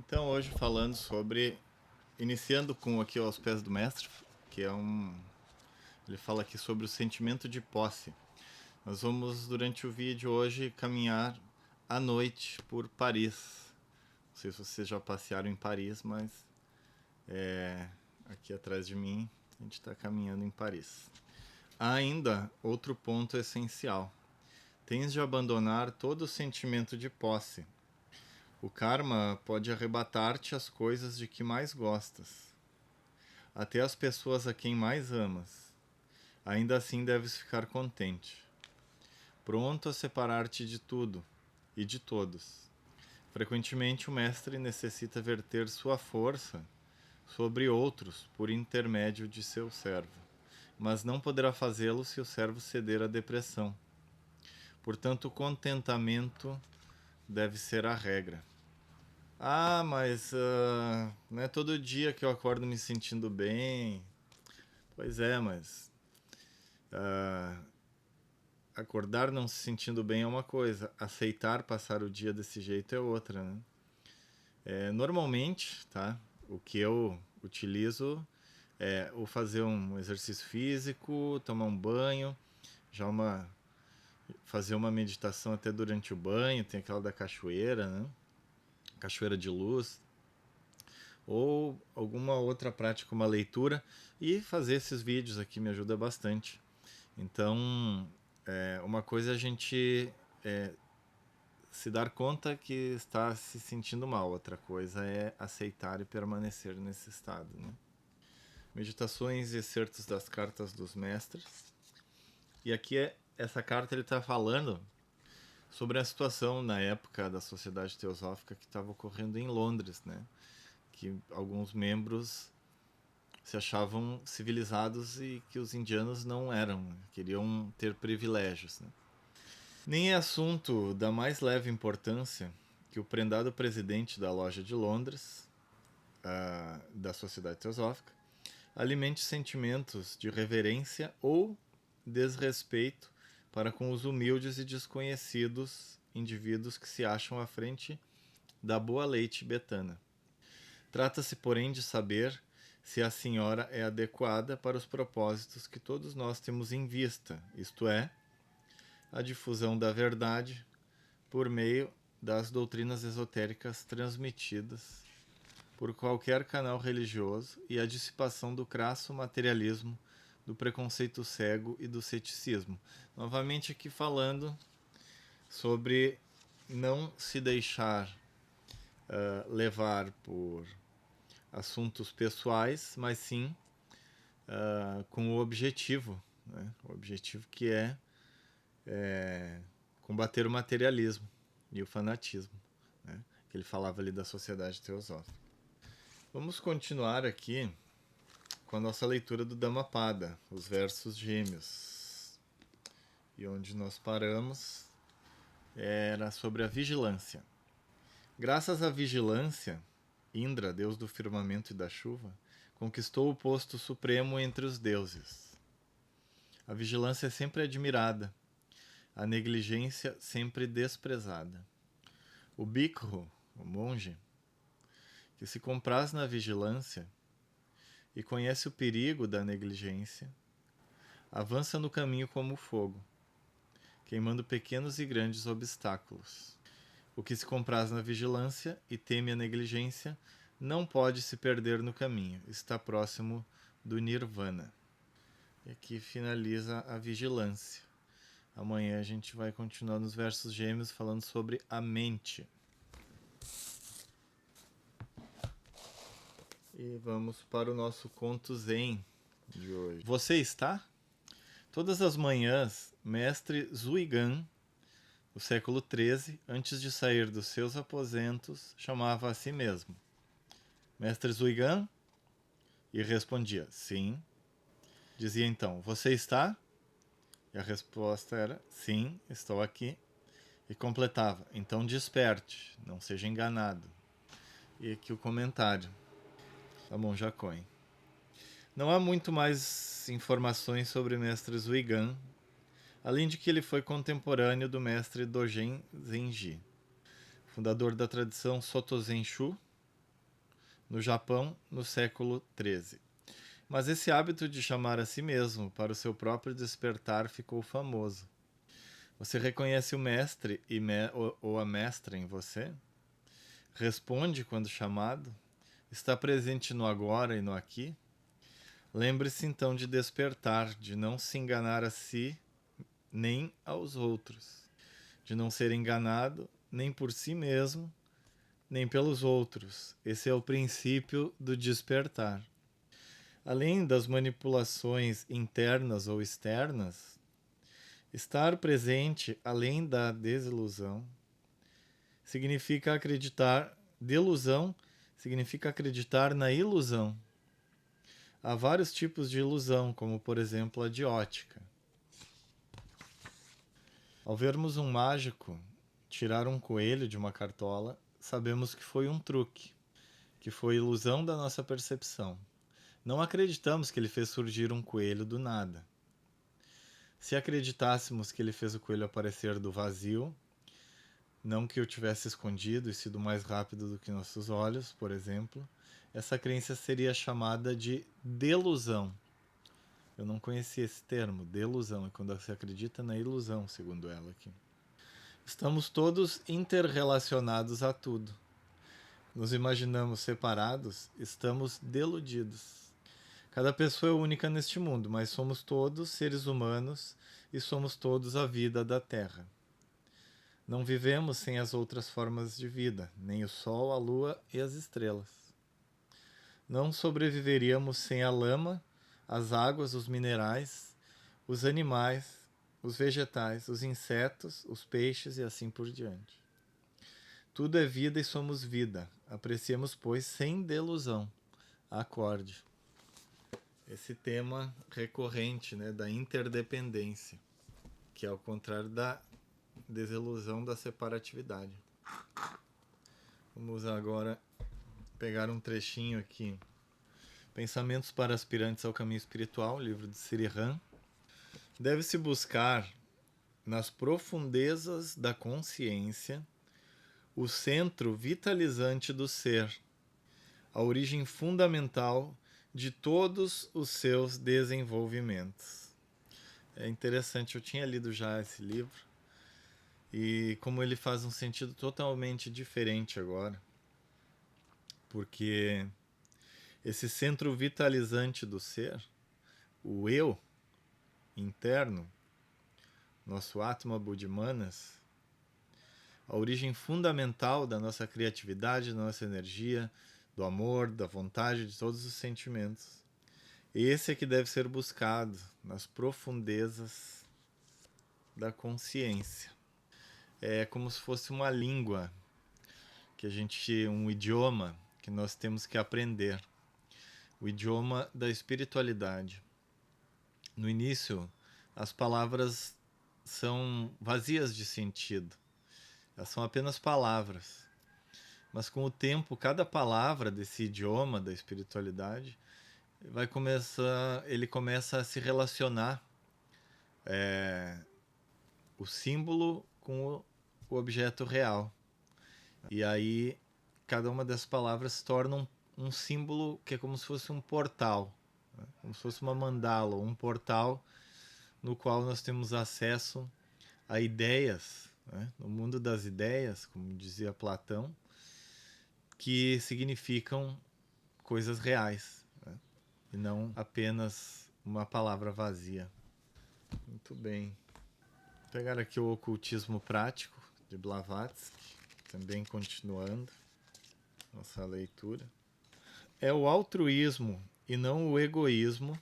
Então, hoje falando sobre, iniciando com aqui aos pés do mestre, que é ele fala aqui sobre o sentimento de posse. Nós vamos, durante o vídeo hoje, caminhar à noite por Paris. Não sei se vocês já passearam em Paris, mas aqui atrás de mim a gente está caminhando em Paris. Há ainda outro ponto essencial. Tens de abandonar todo o sentimento de posse. O karma pode arrebatar-te as coisas de que mais gostas, até as pessoas a quem mais amas. Ainda assim deves ficar contente, pronto a separar-te de tudo e de todos. Frequentemente o mestre necessita verter sua força sobre outros por intermédio de seu servo, mas não poderá fazê-lo se o servo ceder à depressão. Portanto, o contentamento deve ser a regra. Mas não é todo dia que eu acordo me sentindo bem. Pois é, mas ah, acordar não se sentindo bem é uma coisa, aceitar passar o dia desse jeito é outra, né? Normalmente, tá? O que eu utilizo é ou fazer um exercício físico, tomar um banho, já fazer uma meditação até durante o banho, tem aquela da cachoeira, né? Cachoeira de luz, ou alguma outra prática, uma leitura, e fazer esses vídeos aqui me ajuda bastante. Então, uma coisa é a gente se dar conta que está se sentindo mal, outra coisa é aceitar e permanecer nesse estado, né? Meditações e excertos das cartas dos mestres. E aqui essa carta ele está falando sobre a situação na época da Sociedade Teosófica que estava ocorrendo em Londres, né? Que alguns membros se achavam civilizados e que os indianos não eram, queriam ter privilégios, né? Nem é assunto da mais leve importância que o prendado presidente da loja de Londres, da Sociedade Teosófica, alimente sentimentos de reverência ou desrespeito para com os humildes e desconhecidos indivíduos que se acham à frente da boa lei tibetana. Trata-se, porém, de saber se a senhora é adequada para os propósitos que todos nós temos em vista, isto é, a difusão da verdade por meio das doutrinas esotéricas transmitidas por qualquer canal religioso e a dissipação do crasso materialismo, do preconceito cego e do ceticismo. Novamente aqui falando sobre não se deixar levar por assuntos pessoais, mas sim com o objetivo, né? O objetivo que é combater o materialismo e o fanatismo, né? Que ele falava ali da sociedade teosófica. Vamos continuar aqui com a nossa leitura do Dhammapada, os versos gêmeos. E onde nós paramos era sobre a vigilância. Graças à vigilância, Indra, deus do firmamento e da chuva, conquistou o posto supremo entre os deuses. A vigilância é sempre admirada, a negligência sempre desprezada. O bhikkhu, o monge, que se compraz na vigilância e conhece o perigo da negligência, avança no caminho como o fogo, queimando pequenos e grandes obstáculos. O que se compraz na vigilância e teme a negligência não pode se perder no caminho, está próximo do nirvana. E aqui finaliza a vigilância. Amanhã a gente vai continuar nos versos gêmeos falando sobre a mente. E vamos para o nosso conto zen de hoje. Você está? Todas as manhãs, mestre Zuigan, do século XIII, antes de sair dos seus aposentos, chamava a si mesmo: Mestre Zuigan? E respondia: sim. Dizia então: Você está? E a resposta era: sim, estou aqui. E completava: então desperte, não seja enganado. E aqui o comentário da Monja Coen. Não há muito mais informações sobre o mestre Zuigan, além de que ele foi contemporâneo do mestre Dogen Zenji, fundador da tradição Soto Zenshu, no Japão, no século XIII. Mas esse hábito de chamar a si mesmo para o seu próprio despertar ficou famoso. Você reconhece o mestre ou a mestra em você? Responde quando chamado? Está presente no agora e no aqui? Lembre-se então de despertar, de não se enganar a si nem aos outros, de não ser enganado nem por si mesmo, nem pelos outros. Esse é o princípio do despertar. Além das manipulações internas ou externas, estar presente além da desilusão significa acreditar. Delusão significa acreditar na ilusão. Há vários tipos de ilusão, como por exemplo a de ótica. Ao vermos um mágico tirar um coelho de uma cartola, sabemos que foi um truque, que foi ilusão da nossa percepção. Não acreditamos que ele fez surgir um coelho do nada. Se acreditássemos que ele fez o coelho aparecer do vazio, não que o tivesse escondido e sido mais rápido do que nossos olhos, por exemplo, essa crença seria chamada de delusão. Eu não conhecia esse termo, delusão, é quando se acredita na ilusão, segundo ela aqui. Estamos todos interrelacionados a tudo. Nos imaginamos separados, estamos deludidos. Cada pessoa é única neste mundo, mas somos todos seres humanos e somos todos a vida da Terra. Não vivemos sem as outras formas de vida, nem o Sol, a Lua e as estrelas. Não sobreviveríamos sem a lama, as águas, os minerais, os animais, os vegetais, os insetos, os peixes e assim por diante. Tudo é vida e somos vida. Apreciemos, pois, sem delusão. Acorde. Esse tema recorrente, né, da interdependência, que é ao contrário da desilusão da separatividade. Vamos agora pegar um trechinho aqui. Pensamentos para aspirantes ao caminho espiritual, livro de Sri Ram. Deve-se buscar nas profundezas da consciência o centro vitalizante do ser, a origem fundamental de todos os seus desenvolvimentos. É interessante, eu tinha lido já esse livro e como ele faz um sentido totalmente diferente agora, porque esse centro vitalizante do ser, o eu interno, nosso Atma Buddhimanas, a origem fundamental da nossa criatividade, da nossa energia, do amor, da vontade, de todos os sentimentos. Esse é que deve ser buscado nas profundezas da consciência. É como se fosse uma língua, um idioma que nós temos que aprender. O idioma da espiritualidade. No início, as palavras são vazias de sentido. Elas são apenas palavras. Mas com o tempo, cada palavra desse idioma da espiritualidade ele começa a se relacionar o símbolo com o objeto real. E aí, cada uma dessas palavras se torna um símbolo que é como se fosse um portal, né? Como se fosse uma mandala, um portal no qual nós temos acesso a ideias, né? No mundo das ideias, como dizia Platão, que significam coisas reais, né? E não apenas uma palavra vazia. Muito bem. Vou pegar aqui o Ocultismo Prático, de Blavatsky, também continuando nossa leitura. É o altruísmo e não o egoísmo,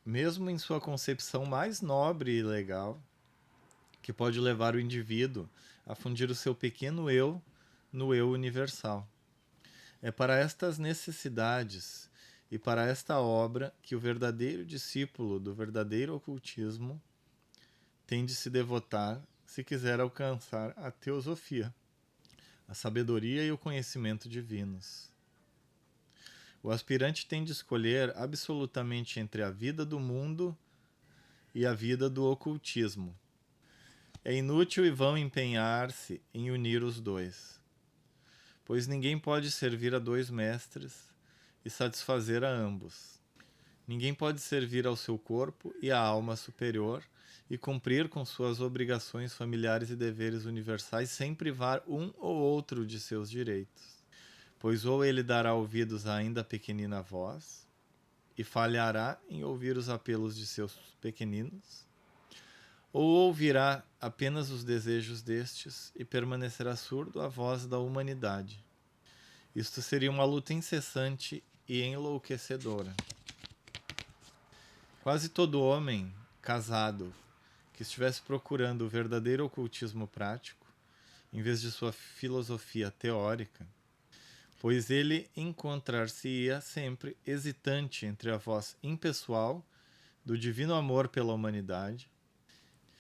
mesmo em sua concepção mais nobre e legal, que pode levar o indivíduo a fundir o seu pequeno eu no eu universal. É para estas necessidades e para esta obra que o verdadeiro discípulo do verdadeiro ocultismo tem de se devotar se quiser alcançar a teosofia, a sabedoria e o conhecimento divinos. O aspirante tem de escolher absolutamente entre a vida do mundo e a vida do ocultismo. É inútil e vão empenhar-se em unir os dois. pois ninguém pode servir a 2 mestres e satisfazer a ambos. Ninguém pode servir ao seu corpo e à alma superior e cumprir com suas obrigações familiares e deveres universais sem privar um ou outro de seus direitos. Pois ou ele dará ouvidos à ainda pequenina voz e falhará em ouvir os apelos de seus pequeninos, ou ouvirá apenas os desejos destes e permanecerá surdo à voz da humanidade. Isto seria uma luta incessante e enlouquecedora. Quase todo homem casado que estivesse procurando o verdadeiro ocultismo prático, em vez de sua filosofia teórica, pois ele encontrar-se-ia sempre hesitante entre a voz impessoal do divino amor pela humanidade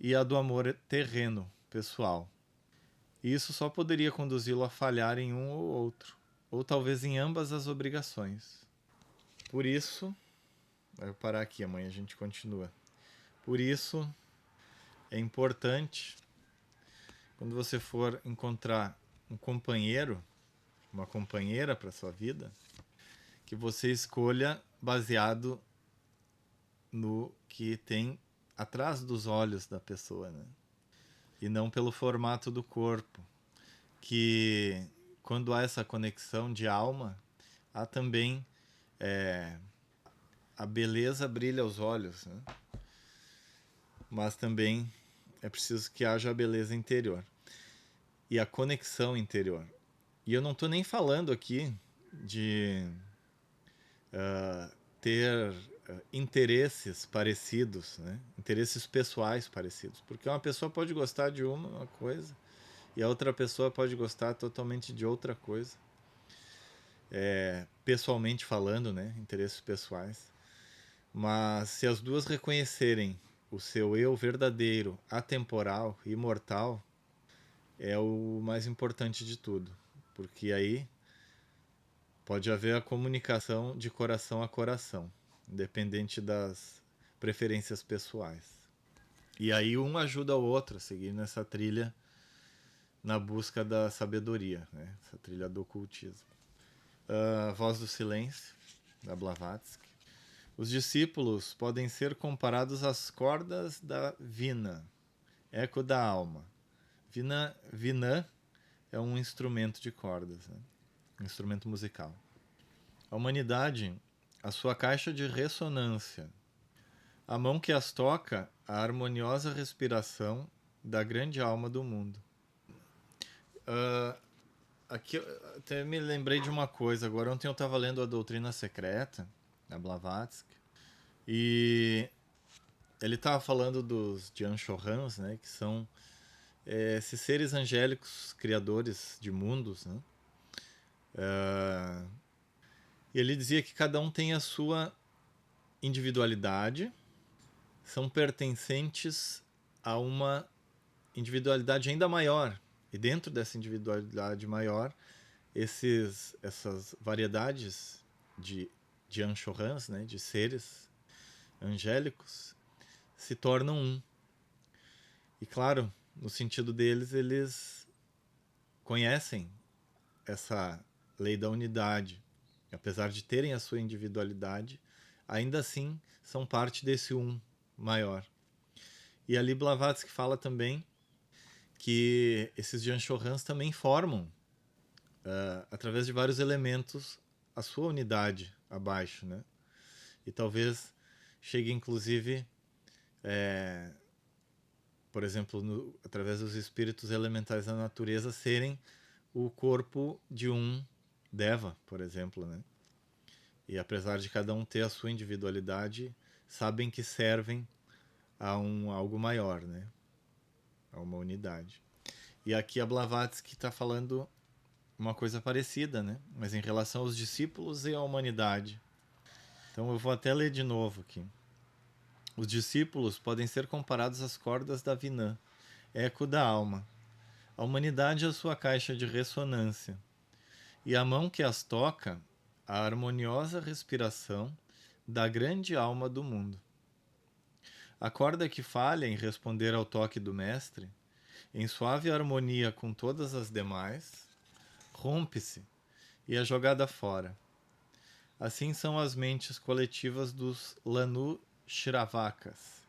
e a do amor terreno, pessoal. E isso só poderia conduzi-lo a falhar em um ou outro, ou talvez em ambas as obrigações. Por isso, vai parar aqui, amanhã a gente continua. Por isso, é importante, quando você for encontrar um companheiro, uma companheira para sua vida, que você escolha baseado no que tem atrás dos olhos da pessoa, né? E não pelo formato do corpo. Que quando há essa conexão de alma, há também a beleza brilha aos olhos, né? Mas também é preciso que haja a beleza interior e a conexão interior. E eu não estou nem falando aqui de ter interesses parecidos, né? Interesses pessoais parecidos. Porque uma pessoa pode gostar de uma coisa e a outra pessoa pode gostar totalmente de outra coisa. Pessoalmente falando, né? Interesses pessoais. Mas se as duas reconhecerem o seu eu verdadeiro, atemporal, imortal, é o mais importante de tudo. Porque aí pode haver a comunicação de coração a coração, independente das preferências pessoais. E aí um ajuda o outro a seguir nessa trilha na busca da sabedoria, né? Essa trilha do ocultismo. Voz do Silêncio, da Blavatsky. Os discípulos podem ser comparados às cordas da vina, eco da alma. Vina é um instrumento de cordas, né? Um instrumento musical. A humanidade, a sua caixa de ressonância. A mão que as toca, a harmoniosa respiração da grande alma do mundo. Aqui eu até me lembrei de uma coisa. Agora, ontem eu estava lendo A Doutrina Secreta, da Blavatsky, e ele estava falando dos Jian Shohans, né, que são esses seres angélicos criadores de mundos, né? E ele dizia que cada um tem a sua individualidade, são pertencentes a uma individualidade ainda maior. E dentro dessa individualidade maior, essas variedades de Anshohans, né, de seres angélicos, se tornam um. E claro, no sentido deles, eles conhecem essa lei da unidade. Apesar de terem a sua individualidade, ainda assim são parte desse um maior. E ali Blavatsky fala também que esses Janshohans também formam, através de vários elementos, a sua unidade abaixo, né? E talvez chegue inclusive, por exemplo, através dos espíritos elementais da natureza, serem o corpo de um Deva, por exemplo, né? E apesar de cada um ter a sua individualidade, sabem que servem a algo maior, né? A uma unidade. E aqui a Blavatsky está falando uma coisa parecida, né? Mas em relação aos discípulos e à humanidade. Então eu vou até ler de novo aqui. Os discípulos podem ser comparados às cordas da Vinã, eco da alma. A humanidade é a sua caixa de ressonância. E a mão que as toca, a harmoniosa respiração da grande alma do mundo. A corda que falha em responder ao toque do mestre, em suave harmonia com todas as demais, rompe-se e é jogada fora. Assim são as mentes coletivas dos Lanu Shravakas.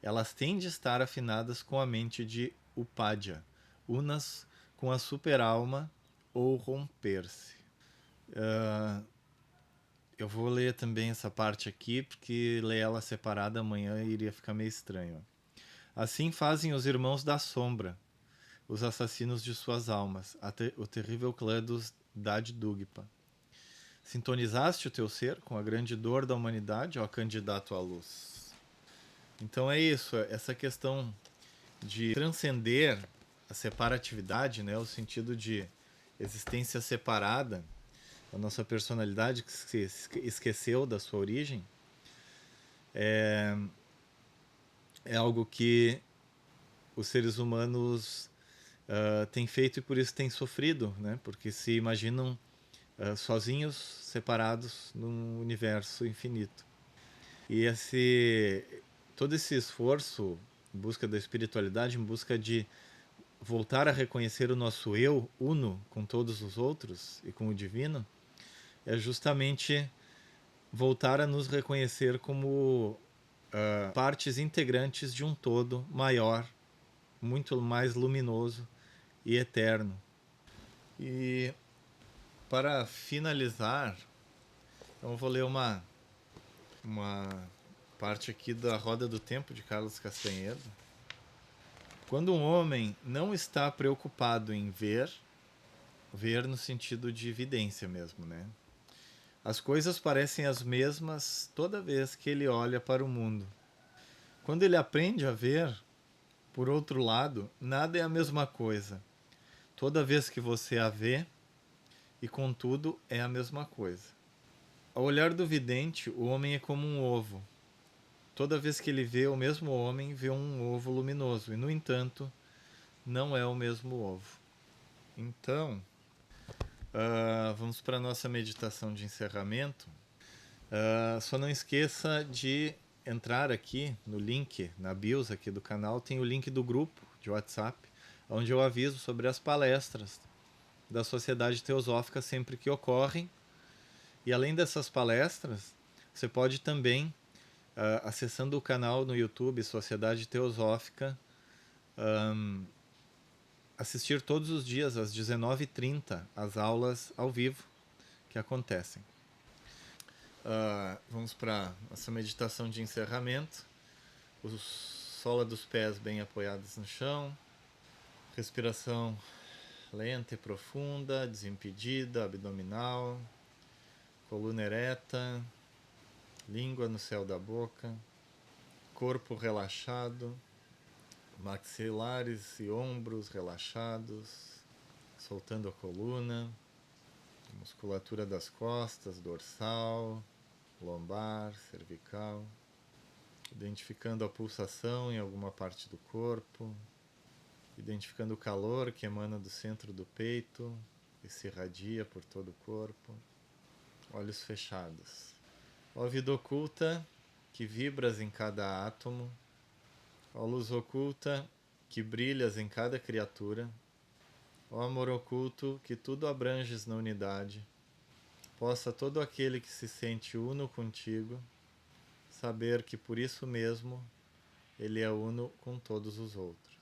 Elas têm de estar afinadas com a mente de Upadya, unas com a super-alma ou romper-se. Eu vou ler também essa parte aqui, porque ler ela separada amanhã iria ficar meio estranho. Assim fazem os irmãos da sombra, os assassinos de suas almas, o terrível clã dos Dad-Dugpa. Sintonizaste o teu ser com a grande dor da humanidade, ó candidato à luz. Então é isso, essa questão de transcender a separatividade, né, o sentido de existência separada, a nossa personalidade que se esqueceu da sua origem, é algo que os seres humanos têm feito e por isso têm sofrido, né? Porque se imaginam sozinhos, separados num universo infinito. E todo esse esforço em busca da espiritualidade, em busca de voltar a reconhecer o nosso eu uno com todos os outros e com o divino, é justamente voltar a nos reconhecer como partes integrantes de um todo maior, muito mais luminoso e eterno. E para finalizar, então eu vou ler uma parte aqui da Roda do Tempo de Carlos Castanheira. Quando um homem não está preocupado em ver no sentido de evidência mesmo, né? As coisas parecem as mesmas toda vez que ele olha para o mundo. Quando ele aprende a ver, por outro lado, nada é a mesma coisa. Toda vez que você a vê, e contudo é a mesma coisa. Ao olhar do vidente, o homem é como um ovo. Toda vez que ele vê o mesmo homem, vê um ovo luminoso, e no entanto, não é o mesmo ovo. Então, vamos para a nossa meditação de encerramento. Só não esqueça de entrar aqui no link, na bios aqui do canal, tem o link do grupo de WhatsApp, onde eu aviso sobre as palestras da Sociedade Teosófica sempre que ocorrem. E além dessas palestras, você pode também, acessando o canal no YouTube Sociedade Teosófica, assistir todos os dias às 19h30 as aulas ao vivo que acontecem. Vamos para essa meditação de encerramento. O sola dos pés bem apoiados no chão. Respiração lenta e profunda, desimpedida, abdominal. Coluna ereta. Língua no céu da boca. Corpo relaxado. Maxilares e ombros relaxados. Soltando a coluna. Musculatura das costas, dorsal, lombar, cervical, identificando a pulsação em alguma parte do corpo, identificando o calor que emana do centro do peito e se irradia por todo o corpo. Olhos fechados. Ó vida oculta que vibras em cada átomo, ó luz oculta que brilhas em cada criatura, ó amor oculto que tudo abranges na unidade, possa todo aquele que se sente uno contigo saber que por isso mesmo ele é uno com todos os outros.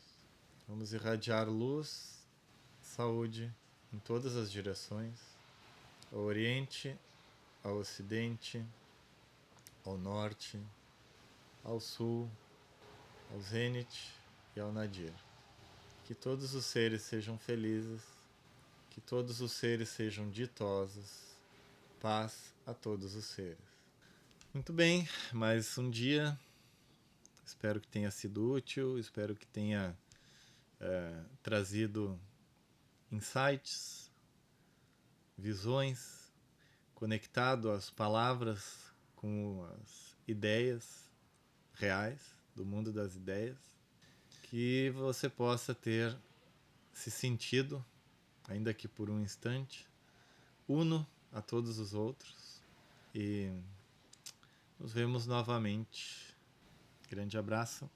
Vamos irradiar luz, saúde em todas as direções, ao oriente, ao ocidente, ao norte, ao sul, ao zênite e ao nadir. Que todos os seres sejam felizes, que todos os seres sejam ditosos, paz a todos os seres. Muito bem, mais um dia. Espero que tenha sido útil, espero que tenha trazido insights, visões, conectado as palavras com as ideias reais do mundo das ideias, que você possa ter se sentido, ainda que por um instante, uno a todos os outros. E nos vemos novamente. Grande abraço.